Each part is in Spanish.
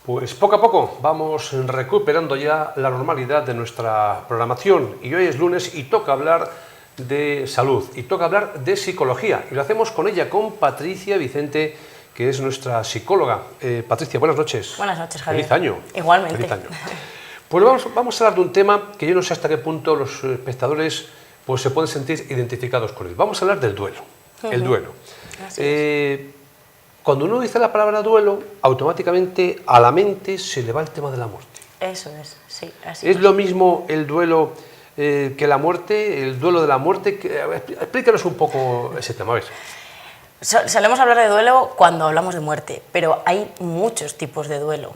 Pues poco a poco vamos recuperando ya la normalidad de nuestra programación y hoy es lunes y toca hablar de salud y toca hablar de psicología y lo hacemos con ella, con Patricia Vicente, que es nuestra psicóloga. Patricia, buenas noches. Buenas noches, Javier. Feliz año. Igualmente. Feliz año. Pues vamos a hablar de un tema que yo no sé hasta qué punto los espectadores pues, se pueden sentir identificados con él. Vamos a hablar del duelo. El duelo. Cuando uno dice la palabra duelo, automáticamente a la mente se le va el tema de la muerte. Eso es, sí. Así ¿Es lo mismo el duelo que la muerte, el duelo de la muerte? Explícanos un poco ese tema, a ver. Solemos hablar de duelo cuando hablamos de muerte, pero hay muchos tipos de duelo.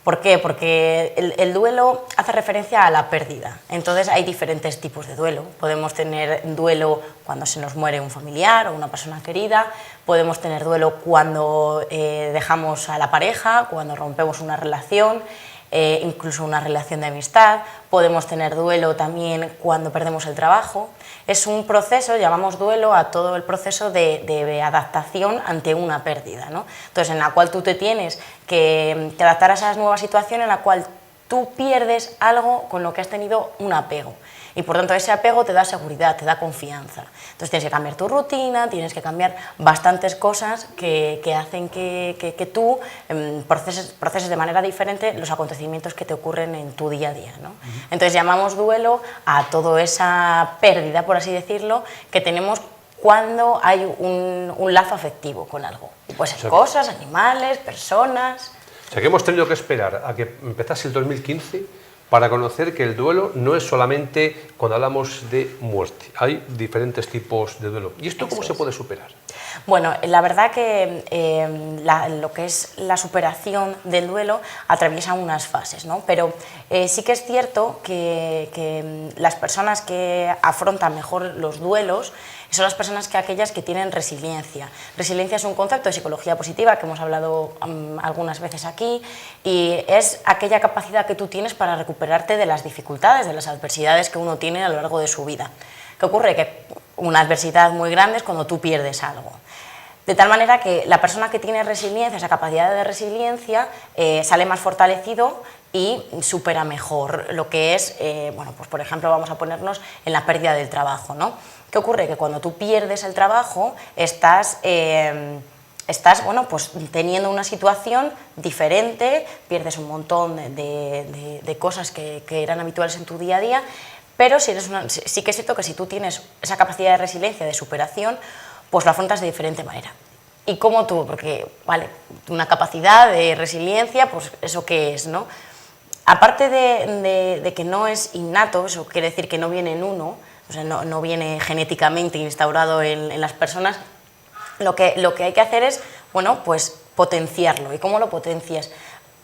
¿Por qué? Porque el duelo hace referencia a la pérdida. Entonces hay diferentes tipos de duelo. Podemos tener duelo cuando se nos muere un familiar o una persona querida. Podemos tener duelo cuando dejamos a la pareja, cuando rompemos una relación, incluso una relación de amistad. Podemos tener duelo también cuando perdemos el trabajo. Es un proceso, llamamos duelo a todo el proceso de adaptación ante una pérdida, ¿no? Entonces, en la cual tú te tienes que adaptar a esa nueva situación en la cual tú pierdes algo con lo que has tenido un apego. Y por tanto ese apego te da seguridad, te da confianza. Entonces tienes que cambiar tu rutina, tienes que cambiar bastantes cosas que hacen que tú proceses de manera diferente los acontecimientos que te ocurren en tu día a día, ¿no? Entonces llamamos duelo a toda esa pérdida, por así decirlo, que tenemos cuando hay un lazo afectivo con algo. Puede ser cosas, animales, personas. O sea que hemos tenido que esperar a que empezase el 2015 para conocer que el duelo no es solamente cuando hablamos de muerte. Hay diferentes tipos de duelo. ¿Y esto cómo se puede superar? Bueno, la verdad que lo que es la superación del duelo atraviesa unas fases, ¿no? Pero sí que es cierto que las personas que afrontan mejor los duelos son las personas aquellas que tienen resiliencia. Resiliencia es un concepto de psicología positiva que hemos hablado algunas veces aquí y es aquella capacidad que tú tienes para recuperarte de las dificultades, de las adversidades que uno tiene a lo largo de su vida. ¿Qué ocurre? Que una adversidad muy grande es cuando tú pierdes algo. De tal manera que la persona que tiene resiliencia, esa capacidad de resiliencia, sale más fortalecido y supera mejor lo que es, bueno, pues por ejemplo vamos a ponernos en la pérdida del trabajo, ¿no? ¿Qué ocurre? Que cuando tú pierdes el trabajo estás bueno, pues teniendo una situación diferente, pierdes un montón de cosas que eran habituales en tu día a día, pero sí que es cierto que si tú tienes esa capacidad de resiliencia, de superación, pues lo afrontas de diferente manera. ¿Y cómo tú? Porque, vale, una capacidad de resiliencia, pues eso qué es, ¿no? Aparte de que no es innato, eso quiere decir que no viene en uno, o sea, no viene genéticamente instaurado en las personas, lo que hay que hacer es, bueno, pues potenciarlo. ¿Y cómo lo potencias?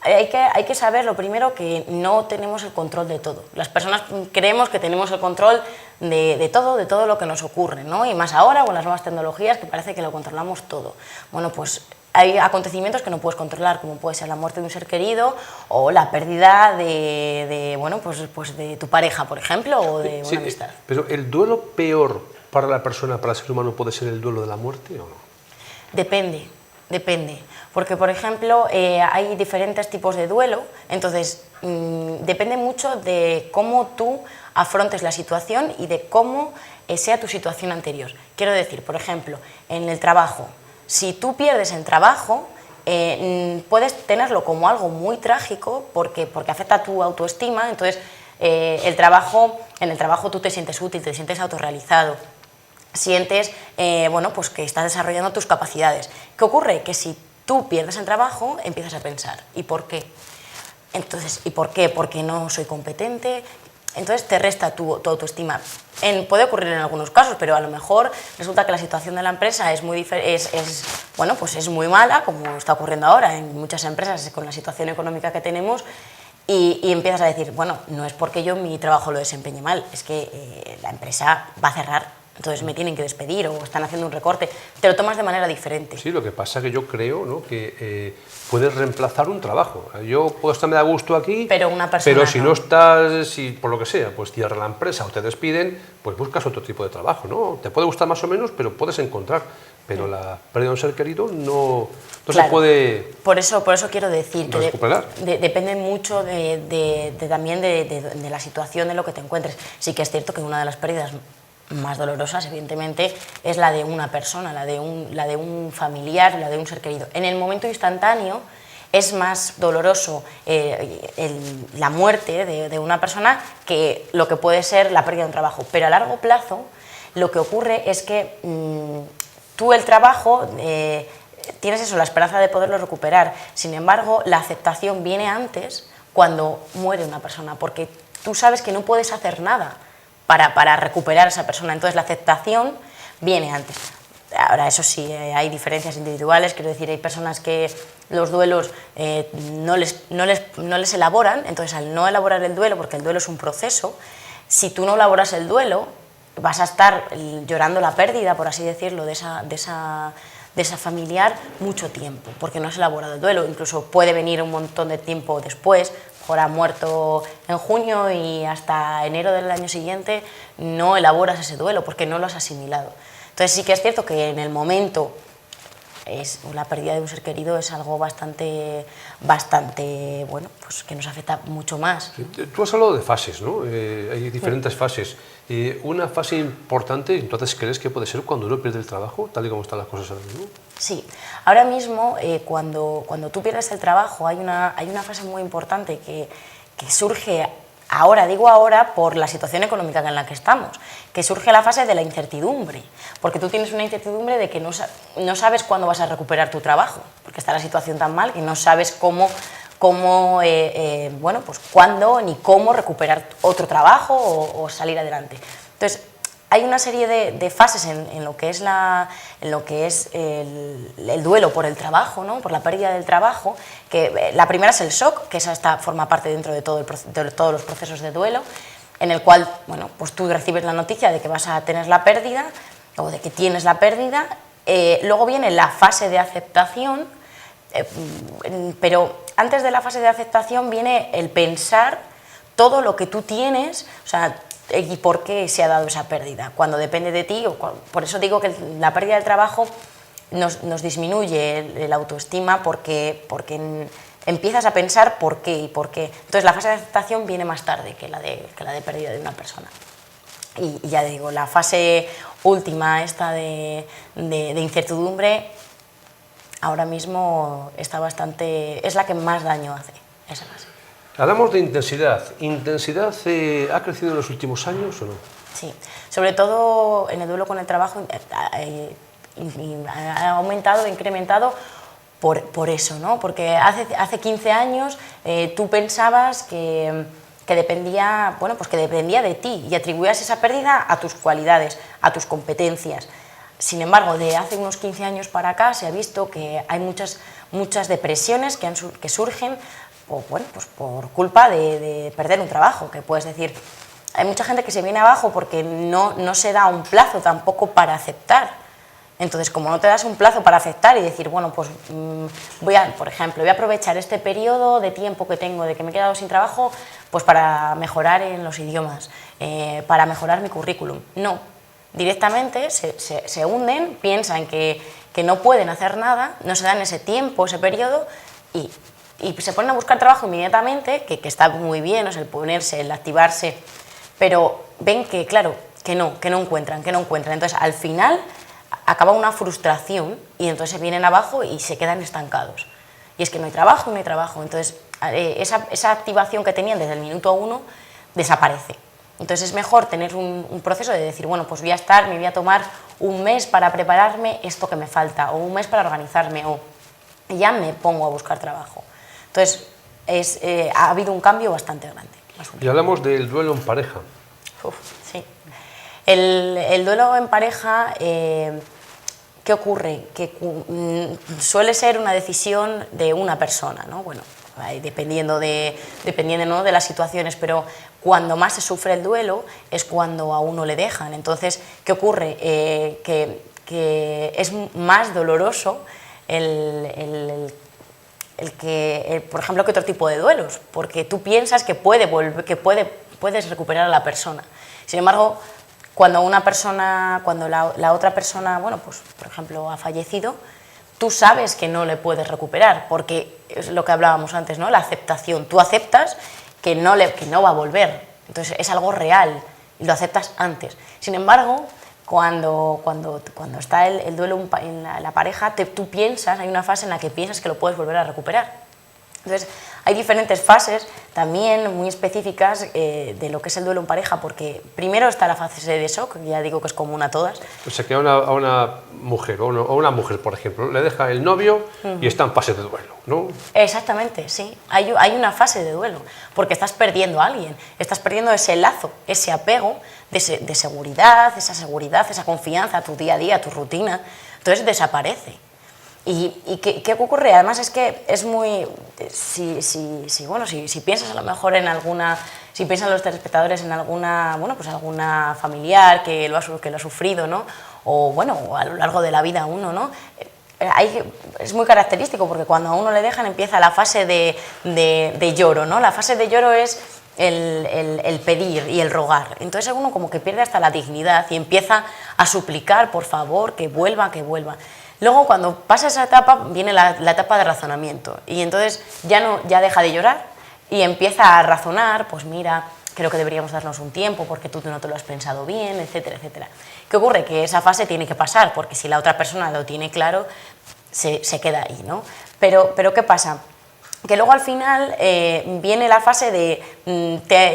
Hay que saber, lo primero, que no tenemos el control de todo. Las personas creemos que tenemos el control de todo lo que nos ocurre, ¿no? Y más ahora con las nuevas tecnologías que parece que lo controlamos todo. Bueno, pues hay acontecimientos que no puedes controlar, como puede ser la muerte de un ser querido o la pérdida bueno, pues de tu pareja, por ejemplo, o de una amistad. Pero ¿el duelo peor para la persona, para el ser humano, puede ser el duelo de la muerte o no? Depende. Porque, por ejemplo, hay diferentes tipos de duelo, entonces depende mucho de cómo tú afrontes la situación y de cómo sea tu situación anterior. Quiero decir, por ejemplo, en el trabajo, si tú pierdes el trabajo, puedes tenerlo como algo muy trágico porque afecta a tu autoestima, entonces en el trabajo tú te sientes útil, te sientes autorrealizado. Sientes bueno, pues que estás desarrollando tus capacidades. ¿Qué ocurre? Que si tú pierdes el trabajo, empiezas a pensar, ¿y por qué? Entonces, ¿y por qué? Porque no soy competente. Entonces te resta tu autoestima. Puede ocurrir en algunos casos, pero a lo mejor resulta que la situación de la empresa es bueno, pues es muy mala, como está ocurriendo ahora en muchas empresas con la situación económica que tenemos, y empiezas a decir, bueno, no es porque yo mi trabajo lo desempeñe mal, es que la empresa va a cerrar. Entonces me tienen que despedir o están haciendo un recorte. Te lo tomas de manera diferente. Sí, lo que pasa es que yo creo, ¿no?, que puedes reemplazar un trabajo. Yo puedo estarme a gusto aquí, pero si no estás, si por lo que sea, pues cierra la empresa o te despiden, pues buscas otro tipo de trabajo, ¿no? Te puede gustar más o menos, pero puedes encontrar. Mm. la pérdida de un ser querido no Claro. se puede Por eso quiero decir que recuperar. depende mucho también de la situación de lo que te encuentres. Sí que es cierto que una de las pérdidas más dolorosas, evidentemente, es la de una persona, la de un familiar, la de un ser querido. En el momento instantáneo es más doloroso la muerte de una persona que lo que puede ser la pérdida de un trabajo. Pero a largo plazo lo que ocurre es que tú el trabajo tienes eso, la esperanza de poderlo recuperar. Sin embargo, la aceptación viene antes cuando muere una persona, porque tú sabes que no puedes hacer nada para recuperar a esa persona. Entonces la aceptación viene antes. Ahora, eso sí, hay diferencias individuales, quiero decir, hay personas que los duelos no les elaboran, entonces al no elaborar el duelo, porque el duelo es un proceso, si tú no elaboras el duelo, vas a estar llorando la pérdida, por así decirlo, de esa familiar mucho tiempo, porque no has elaborado el duelo. Incluso puede venir un montón de tiempo después, mejor ha muerto en junio y hasta enero del año siguiente no elaboras ese duelo porque no lo has asimilado. Entonces sí que es cierto que en el momento la pérdida de un ser querido es algo bastante bueno, pues que nos afecta mucho más. Tú has hablado de fases, ¿no? Hay diferentes fases. Una fase importante, entonces, ¿crees que puede ser cuando uno pierde el trabajo, tal y como están las cosas ahora mismo? Sí, ahora mismo cuando tú pierdes el trabajo hay una fase muy importante que surge ahora, digo ahora, por la situación económica en la que estamos, que surge la fase de la incertidumbre, porque tú tienes una incertidumbre de que no sabes cuándo vas a recuperar tu trabajo, porque está la situación tan mal que no sabes bueno, pues cuándo ni cómo recuperar otro trabajo o salir adelante. Entonces, hay una serie de fases en lo que es el duelo por el trabajo, ¿no? Por la pérdida del trabajo, que la primera es el shock, que esa forma parte dentro de todos los procesos de duelo, en el cual, bueno, pues tú recibes la noticia de que vas a tener la pérdida o de que tienes la pérdida. Luego viene la fase de aceptación, pero antes de la fase de aceptación viene el pensar todo lo que tú tienes, o sea, y por qué se ha dado esa pérdida, cuando depende de ti. Por eso digo que la pérdida del trabajo nos disminuye la autoestima porque empiezas a pensar por qué y por qué. Entonces la fase de aceptación viene más tarde que la de pérdida de una persona. Y ya digo, la fase última, esta de incertidumbre, ahora mismo es la que más daño hace, esa fase. Hablamos de intensidad. ¿Intensidad ha crecido en los últimos años o no? Sí, sobre todo en el duelo con el trabajo ha aumentado, incrementado por eso, ¿no? Porque hace 15 años tú pensabas que dependía, bueno, pues que dependía de ti y atribuías esa pérdida a tus cualidades, a tus competencias. Sin embargo, de hace unos 15 años para acá se ha visto que hay muchas depresiones que surgen bueno, pues por culpa de perder un trabajo, que puedes decir, hay mucha gente que se viene abajo porque no se da un plazo tampoco para aceptar. Entonces, como no te das un plazo para aceptar y decir, bueno, pues por ejemplo, voy a aprovechar este periodo de tiempo que tengo, de que me he quedado sin trabajo, pues para mejorar en los idiomas, para mejorar mi currículum. No, directamente se hunden, piensan que no pueden hacer nada, no se dan ese tiempo, ese periodo, y se ponen a buscar trabajo inmediatamente, que está muy bien, o sea, el ponerse, el activarse, pero ven que, claro, que no encuentran. Entonces, al final, acaba una frustración y entonces se vienen abajo y se quedan estancados. Y es que no hay trabajo. Entonces, esa activación que tenían desde el minuto 1 desaparece. Entonces, es mejor tener un proceso de decir, bueno, pues me voy a tomar un mes para prepararme esto que me falta, o un mes para organizarme, o ya me pongo a buscar trabajo. Entonces, ha habido un cambio bastante grande. Y hablamos del duelo en pareja. Sí. El duelo en pareja, ¿qué ocurre? Que suele ser una decisión de una persona, ¿no? Bueno, dependiendo ¿no? de las situaciones, pero cuando más se sufre el duelo es cuando a uno le dejan. Entonces, ¿qué ocurre? Que es más doloroso por ejemplo, que otro tipo de duelos, porque tú piensas que puedes recuperar a la persona. Sin embargo, cuando la otra persona, bueno, pues por ejemplo ha fallecido, tú sabes que no le puedes recuperar, porque es lo que hablábamos antes, ¿no? La aceptación. Tú aceptas que no va a volver, entonces es algo real y lo aceptas antes. Sin embargo, cuando está el duelo en la pareja, tú piensas, hay una fase en la que piensas que lo puedes volver a recuperar. Entonces, hay diferentes fases también muy específicas de lo que es el duelo en pareja, porque primero está la fase de shock, que ya digo que es común a todas. O sea, que a una mujer, o una mujer, por ejemplo, le deja el novio y está en fase de duelo, ¿no? Exactamente, sí. Hay una fase de duelo, porque estás perdiendo a alguien, estás perdiendo ese lazo, ese apego de seguridad, esa confianza a tu día a día, a tu rutina, entonces desaparece. ¿Y qué ocurre? Además es que es muy... Si piensas a lo mejor en alguna... Si piensan los telespectadores en alguna, bueno, pues alguna familiar que lo ha sufrido, ¿no? O bueno, a lo largo de la vida uno, ¿no? Es muy característico porque cuando a uno le dejan empieza la fase de lloro, ¿no? La fase de lloro es el pedir y el rogar. Entonces uno como que pierde hasta la dignidad y empieza a suplicar, por favor, que vuelva, que vuelva. Luego, cuando pasa esa etapa, viene la etapa de razonamiento y entonces ya deja de llorar y empieza a razonar, pues mira, creo que deberíamos darnos un tiempo porque tú no te lo has pensado bien, etcétera, etcétera. ¿Qué ocurre? Que esa fase tiene que pasar porque si la otra persona lo tiene claro, se queda ahí, ¿no? Pero ¿qué pasa? Que luego al final viene la fase de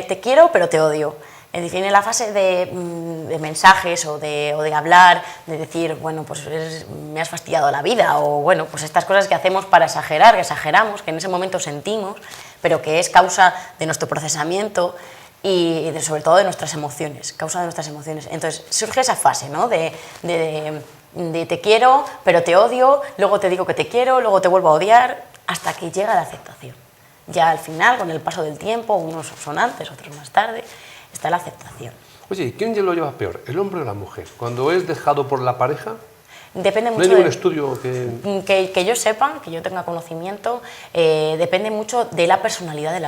te quiero pero te odio. Viene la fase de mensajes o de hablar, de decir, bueno, pues me has fastidiado la vida, o bueno, pues estas cosas que hacemos para exagerar, que exageramos, que en ese momento sentimos, pero que es causa de nuestro procesamiento y sobre todo de nuestras emociones, causa de nuestras emociones. Entonces surge esa fase, ¿no? de te quiero, pero te odio, luego te digo que te quiero, luego te vuelvo a odiar, hasta que llega la aceptación. Ya al final, con el paso del tiempo, unos son antes, otros más tarde, está la aceptación. Oye, ¿quién lo lleva peor, el hombre o la mujer? Cuando es dejado por la pareja, depende mucho. ¿no hay ningún estudio que yo sepa, que yo tenga conocimiento? Depende mucho de la personalidad,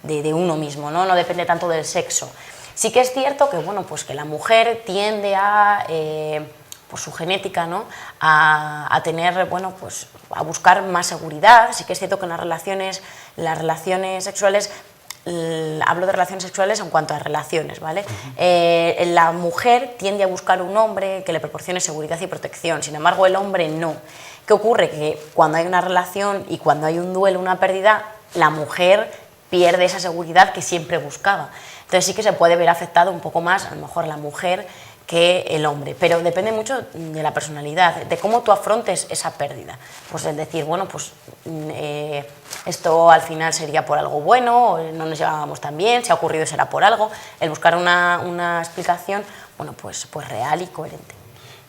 de uno mismo, ¿no? No depende tanto del sexo. Sí que es cierto que, bueno, pues que la mujer tiende a, por su genética, ¿no? a tener, bueno, pues a buscar más seguridad. Sí que es cierto que en las relaciones sexuales, hablo de relaciones sexuales en cuanto a relaciones, ¿vale? La mujer tiende a buscar un hombre que le proporcione seguridad y protección, sin embargo el hombre no. ¿Qué ocurre? Que cuando hay una relación y cuando hay un duelo, una pérdida, la mujer pierde esa seguridad que siempre buscaba. Entonces sí que se puede ver afectado un poco más, a lo mejor la mujer, que el hombre, pero depende mucho de la personalidad, de cómo tú afrontes esa pérdida. Pues el decir, bueno, pues esto al final sería por algo bueno, no nos llevábamos tan bien, si ha ocurrido será por algo, el buscar una explicación, bueno, pues real y coherente.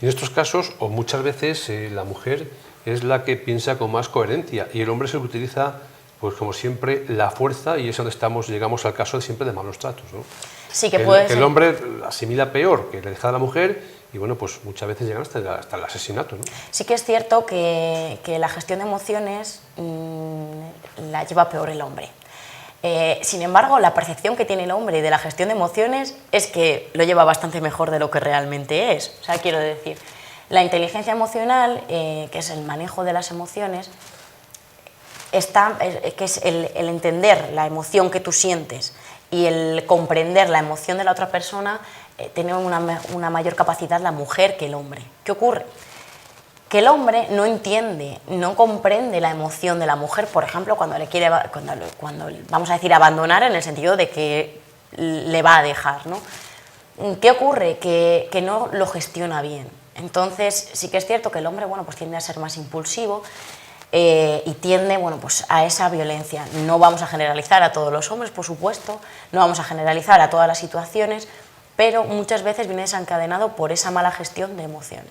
En estos casos, o muchas veces, la mujer es la que piensa con más coherencia y el hombre es el que utiliza, pues como siempre, la fuerza, y es donde llegamos al caso siempre de malos tratos, ¿no? Sí, que puede ser. El hombre asimila peor que le deja a la mujer y bueno, pues muchas veces llegan hasta el asesinato, ¿no? Sí que es cierto que la gestión de emociones la lleva peor el hombre. Sin embargo, la percepción que tiene el hombre de la gestión de emociones es que lo lleva bastante mejor de lo que realmente es. O sea, quiero decir, la inteligencia emocional, que es el manejo de las emociones, que es el entender la emoción que tú sientes y el comprender la emoción de la otra persona, tiene una mayor capacidad la mujer que el hombre. ¿Qué ocurre? Que el hombre no entiende, no comprende la emoción de la mujer, por ejemplo, cuando vamos a decir abandonar, en el sentido de que le va a dejar, ¿no? ¿Qué ocurre? Que no lo gestiona bien. Entonces sí que es cierto que el hombre, bueno, pues tiende a ser más impulsivo, y tiende, bueno, pues a esa violencia. No vamos a generalizar a todos los hombres, por supuesto, no vamos a generalizar a todas las situaciones, pero muchas veces viene desencadenado por esa mala gestión de emociones.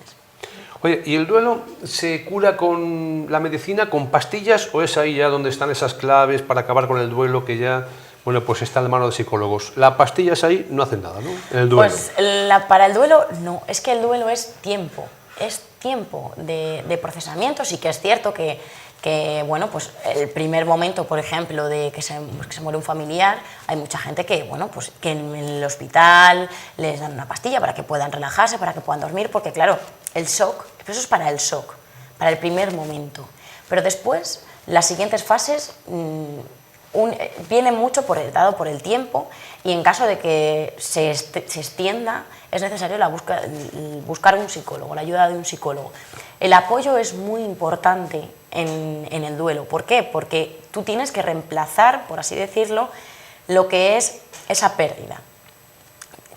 Oye, ¿y el duelo se cura con la medicina, con pastillas, o es ahí ya donde están esas claves para acabar con el duelo que ya, bueno, pues está en manos de psicólogos? Las pastillas ahí no hacen nada, ¿no? En el duelo. Pues para el duelo no, es que el duelo es tiempo de procesamiento. Sí que es cierto que que bueno, pues el primer momento, por ejemplo, de que se muere un familiar, hay mucha gente que, bueno, pues que en el hospital les dan una pastilla para que puedan relajarse, para que puedan dormir, porque claro, el shock, eso es para el shock, para el primer momento. Pero después, las siguientes fases vienen mucho dado por el tiempo, y en caso de que se extienda, es necesario buscar un psicólogo, la ayuda de un psicólogo. El apoyo es muy importante en el duelo. ¿Por qué? Porque tú tienes que reemplazar, por así decirlo, lo que es esa pérdida.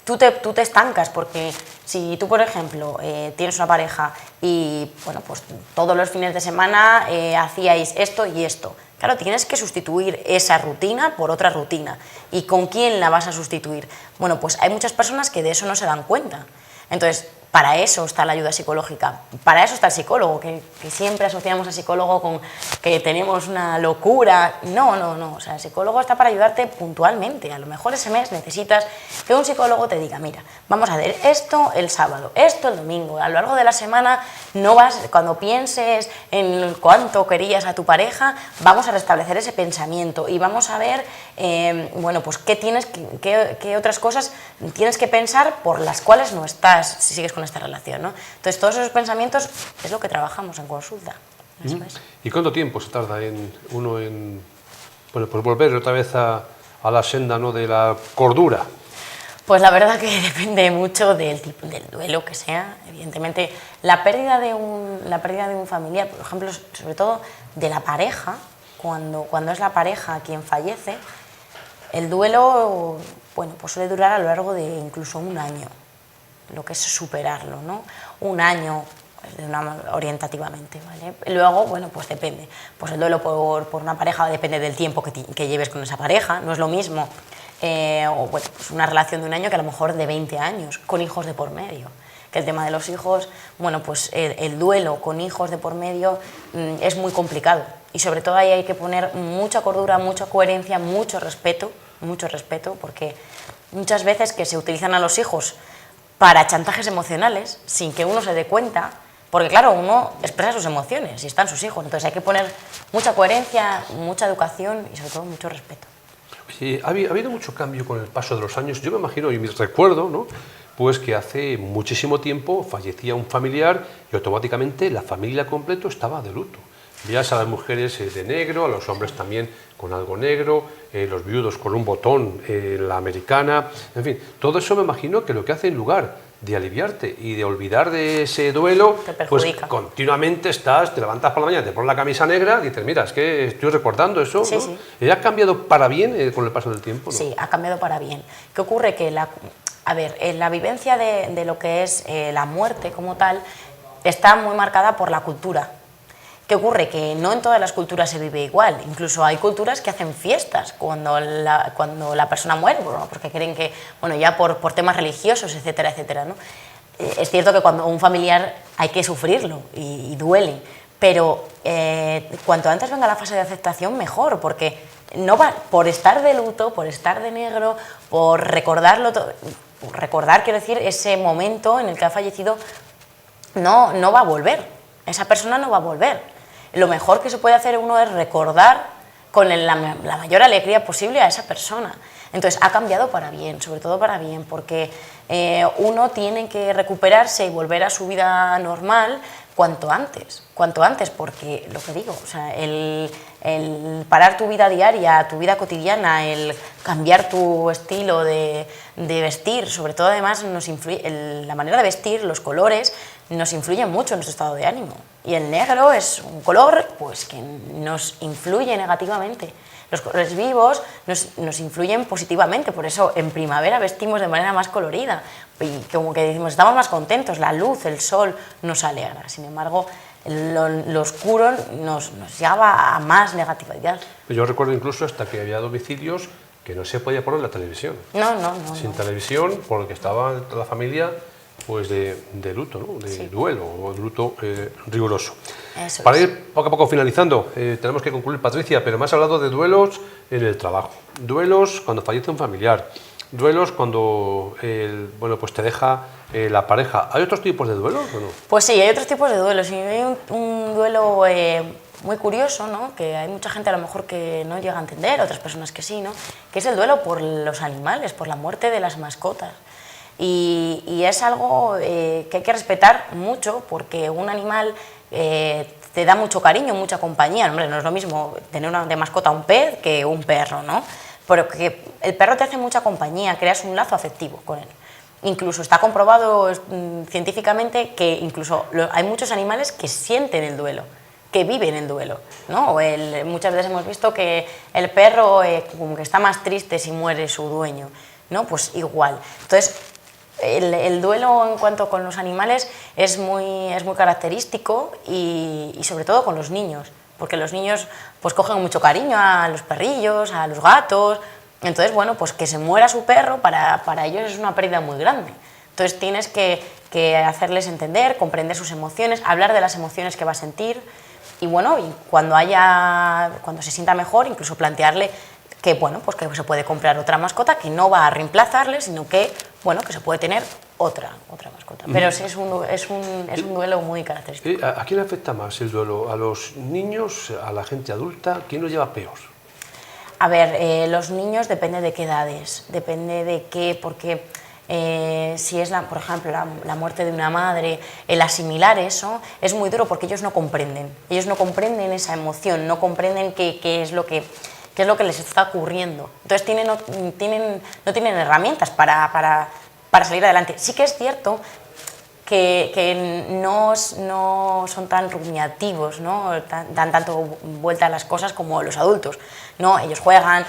Tú te estancas, porque si tú, por ejemplo, tienes una pareja y bueno, pues todos los fines de semana hacíais esto y esto, claro, tienes que sustituir esa rutina por otra rutina. ¿Y con quién la vas a sustituir? Bueno, pues hay muchas personas que de eso no se dan cuenta. Entonces, para eso está la ayuda psicológica, para eso está el psicólogo, que siempre asociamos al psicólogo con que tenemos una locura. No, o sea, el psicólogo está para ayudarte puntualmente. A lo mejor ese mes necesitas que un psicólogo te diga, mira, vamos a hacer esto el sábado, esto el domingo, a lo largo de la semana cuando pienses en cuánto querías a tu pareja, vamos a restablecer ese pensamiento y vamos a ver, bueno, pues qué otras cosas tienes que pensar por las cuales no estás, si sigues con esta relación, ¿no? Entonces, todos esos pensamientos es lo que trabajamos en consulta. ¿Y cuánto tiempo se tarda uno en bueno, pues volver otra vez a la senda, ¿no?, de la cordura? Pues la verdad que depende mucho del tipo del duelo que sea. Evidentemente, la pérdida de un familiar, por ejemplo, sobre todo de la pareja, cuando es la pareja quien fallece, el duelo, bueno, pues suele durar a lo largo de incluso un año, lo que es superarlo, ¿no? Un año, orientativamente, ¿vale? Luego, bueno, pues depende. Pues el duelo por una pareja depende del tiempo que lleves con esa pareja. No es lo mismo o bueno, pues una relación de un año que a lo mejor de 20 años, con hijos de por medio. Que el tema de los hijos, bueno, pues el duelo con hijos de por medio es muy complicado. Y sobre todo ahí hay que poner mucha cordura, mucha coherencia, mucho respeto, porque muchas veces que se utilizan a los hijos para chantajes emocionales, sin que uno se dé cuenta, porque claro, uno expresa sus emociones y están sus hijos, entonces hay que poner mucha coherencia, mucha educación y sobre todo mucho respeto. Oye, ha habido mucho cambio con el paso de los años. Yo me imagino, y me recuerdo, ¿no?, pues que hace muchísimo tiempo fallecía un familiar y automáticamente la familia completa estaba de luto. Veías a las mujeres de negro, a los hombres también con algo negro, los viudos con un botón, la americana, en fin, todo eso me imagino que lo que hace en lugar de aliviarte y de olvidar de ese duelo, pues continuamente te levantas por la mañana, te pones la camisa negra y dices, mira, es que estoy recordando eso, sí, ¿no? Sí. ¿Ha cambiado para bien con el paso del tiempo, ¿no? Sí, ha cambiado para bien. ¿Qué ocurre? Que la vivencia de lo que es la muerte como tal está muy marcada por la cultura. ¿Qué ocurre? Que no en todas las culturas se vive igual. Incluso hay culturas que hacen fiestas cuando la persona muere, porque creen que, bueno, ya por temas religiosos, etcétera, etcétera, ¿no? Es cierto que cuando un familiar hay que sufrirlo y duele, pero cuanto antes venga la fase de aceptación, mejor, porque no va, por estar de luto, por estar de negro, por recordarlo, recordar, quiero decir, ese momento en el que ha fallecido, no va a volver. Esa persona no va a volver. Lo mejor que se puede hacer uno es recordar con la mayor alegría posible a esa persona. Entonces, ha cambiado para bien, sobre todo para bien, porque uno tiene que recuperarse y volver a su vida normal cuanto antes, porque lo que digo, o sea, el parar tu vida diaria, tu vida cotidiana, el cambiar tu estilo de vestir, sobre todo además nos influye, la manera de vestir, los colores, nos influyen mucho en nuestro estado de ánimo. Y el negro es un color pues, que nos influye negativamente. Los colores vivos nos influyen positivamente, por eso en primavera vestimos de manera más colorida y como que decimos, estamos más contentos, la luz, el sol nos alegra. Sin embargo, lo oscuro nos lleva a más negatividad. Yo recuerdo incluso hasta que había domicilios que no se podía poner la televisión. No. Sin televisión, porque estaba toda la familia pues de luto, ¿no? De duelo o de luto riguroso. Para ir poco a poco finalizando, tenemos que concluir, Patricia, pero me has hablado de duelos en el trabajo, duelos cuando fallece un familiar, duelos cuando bueno, pues te deja la pareja. ¿Hay otros tipos de duelos o no? Pues sí, hay otros tipos de duelos. Y hay un duelo muy curioso, ¿no? Que hay mucha gente a lo mejor que no llega a entender, otras personas que sí, ¿no? Que es el duelo por los animales, por la muerte de las mascotas. Y es algo que hay que respetar mucho, porque un animal te da mucho cariño, mucha compañía. Hombre, no es lo mismo tener de mascota un pez que un perro, ¿no? Pero que el perro te hace mucha compañía, creas un lazo afectivo con él. Incluso está comprobado científicamente que incluso hay muchos animales que sienten el duelo, que viven el duelo, ¿no? Muchas veces hemos visto que el perro como que está más triste si muere su dueño, ¿no? Pues igual. Entonces, el duelo en cuanto con los animales es muy característico y sobre todo con los niños, porque los niños pues cogen mucho cariño a los perrillos, a los gatos. Entonces, bueno, pues que se muera su perro para ellos es una pérdida muy grande. Entonces tienes que hacerles entender, comprender sus emociones, hablar de las emociones que va a sentir y bueno, y cuando se sienta mejor, incluso plantearle que, bueno, pues que se puede comprar otra mascota que no va a reemplazarle, sino que, bueno, que se puede tener otra mascota. Pero sí es un duelo muy característico. ¿A quién afecta más el duelo? ¿A los niños, a la gente adulta? ¿Quién lo lleva peor? A ver, los niños depende de qué edades, depende de qué, porque si es, por ejemplo, la muerte de una madre, el asimilar eso es muy duro porque ellos no comprenden esa emoción, no comprenden qué es lo que les está ocurriendo. Entonces no tienen herramientas para salir adelante. Sí que es cierto que no son tan rumiativos, ¿no? Dan tanto vuelta a las cosas como los adultos, ¿no? Ellos juegan,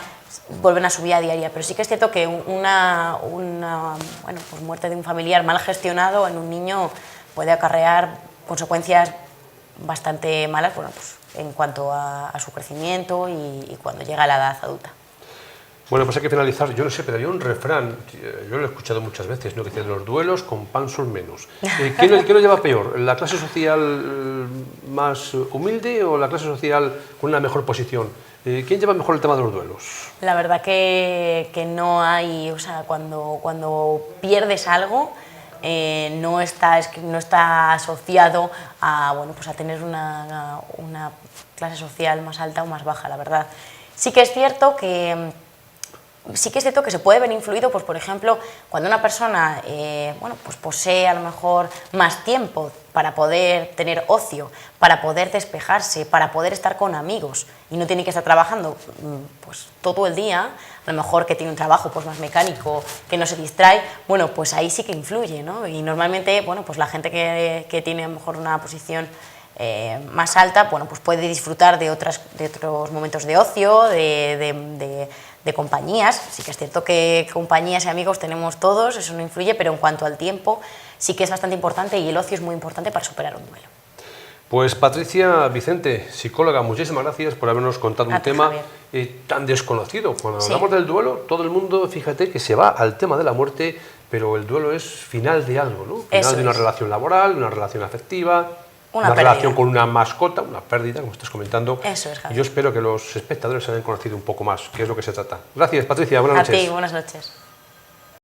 vuelven a su vida diaria, pero sí que es cierto que una pues muerte de un familiar mal gestionado en un niño puede acarrear consecuencias bastante malas, bueno, pues, en cuanto a su crecimiento y cuando llega a la edad adulta. Bueno, pues hay que finalizar. Yo no sé, pero hay un refrán, yo lo he escuchado muchas veces, ¿no? Que dice: los duelos con pan son menos. ¿Quién lo lleva peor? ¿La clase social más humilde o la clase social con una mejor posición? ¿Quién lleva mejor el tema de los duelos? La verdad que no hay, o sea, cuando pierdes algo, no está asociado a, bueno, pues a tener una clase social más alta o más baja, la verdad. Sí que es cierto que se puede ver influido, pues, por ejemplo, cuando una persona bueno, pues posee a lo mejor más tiempo para poder tener ocio, para poder despejarse, para poder estar con amigos y no tiene que estar trabajando pues, todo el día, a lo mejor que tiene un trabajo pues, más mecánico, que no se distrae, bueno, pues ahí sí que influye, ¿no? Y normalmente, bueno, pues la gente que tiene a lo mejor una posición más alta, bueno, pues puede disfrutar de otros momentos de ocio, de compañías. Sí que es cierto que compañías y amigos tenemos todos, eso no influye, pero en cuanto al tiempo sí que es bastante importante y el ocio es muy importante para superar un duelo. Pues Patricia Vicente, psicóloga, muchísimas gracias por habernos contado un tema tan desconocido. Cuando hablamos del duelo, todo el mundo, fíjate, que se va al tema de la muerte, pero el duelo es final de algo, ¿no? Final de una relación laboral, una relación afectiva, una relación con una mascota, una pérdida, como estás comentando. Eso es, Javier. Yo espero que los espectadores hayan conocido un poco más qué es lo que se trata. Gracias, Patricia, buenas noches. A ti, buenas noches.